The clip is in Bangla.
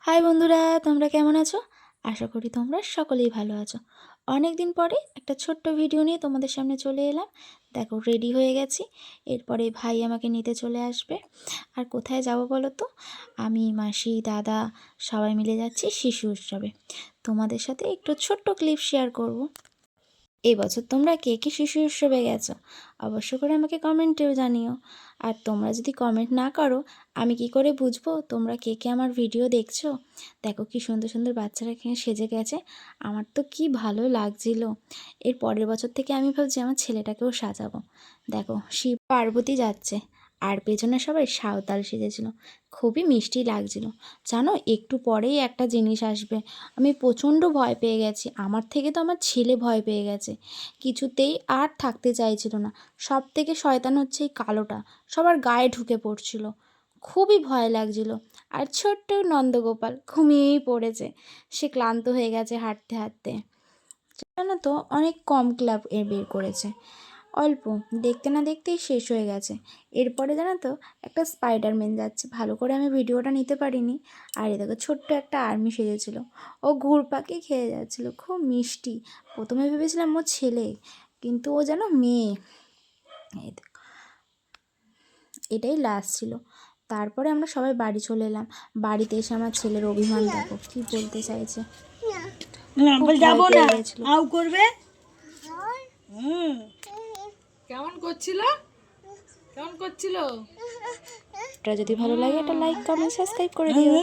হাই বন্ধুরা, তোমরা কেমন আছো? আশা করি তোমরা সকলেই ভালো আছো। অনেক দিন পরে একটা ছোট্ট ভিডিও নিয়ে তোমাদের সামনে চলে এলাম। দেখো, রেডি হয়ে গেছি। এরপরে ভাই আমাকে নিতে চলে আসবে। আর কোথায় যাব বলো তো? আমি, মাসি, দাদা সবাই মিলে যাচ্ছি শিশু উৎসবে। তোমাদের সাথে একটু ছোট্ট ক্লিপ শেয়ার করব। এই বছর তোমরা কে কে শিশু উৎসবে গেছো অবশ্য করে আমাকে কমেন্টেও জানিও। আর তোমরা যদি কমেন্ট না করো, আমি কি করে বুঝবো তোমরা কে কে আমার ভিডিও দেখছো? দেখো কি সুন্দর সুন্দর বাচ্চারা এখানে সেজে গেছে। আমার তো কি ভালো লাগছিল। এর পরের বছর থেকে আমি ভাবছি আমার ছেলেটাকেও সাজাবো। দেখো, শিব পার্বতী যাচ্ছে, আর পেছনে সবাই সাঁওতাল সেজেছিল। খুবই মিষ্টি লাগছিল। জানো, একটু পরেই একটা জিনিস আসবে। আমি প্রচণ্ড ভয় পেয়ে গেছি। আমার থেকে তো আমার ছেলে ভয় পেয়ে গেছে। কিছুতেই আর থাকতে চাইছিল না। সব থেকে শয়তান হচ্ছে এই কালোটা, সবার গায়ে ঢুকে পড়ছিল। খুবই ভয় লাগছিল। আর ছোট্ট নন্দগোপাল ঘুমিয়েই পড়েছে। সে ক্লান্ত হয়ে গেছে হাঁটতে হাঁটতে। জানো তো, অনেক কম ক্লাব বের করেছে। অল্প, দেখতে না দেখতেই শেষ হয়ে গেছে। এরপরে জানো তো, একটা স্পাইডারম্যান যাচ্ছে। ভালো করে আমি ভিডিওটা নিতে পারিনি। আর এ দেখো, ছোট্ট একটা আর্মি সেজেছিল। ও ঘুরপাকি খেয়ে যাচ্ছিল, খুব মিষ্টি। প্রথমে ভেবেছিলাম ও ছেলে, কিন্তু ও যেন মেয়ে। এই দেখো, এটাই লাস্ট ছিল। তারপরে আমরা সবাই বাড়ি চলে এলাম। বাড়িতে এসে আমার ছেলের অভিমান দেখো, কি বলতে চাইছে। খুব ভয় পেয়ে গেছিল। কেমন করছিল কেমন করছিল এটা যদি ভালো লাগে, এটা লাইক, কমেন্ট, সাবস্ক্রাইব করে দিও।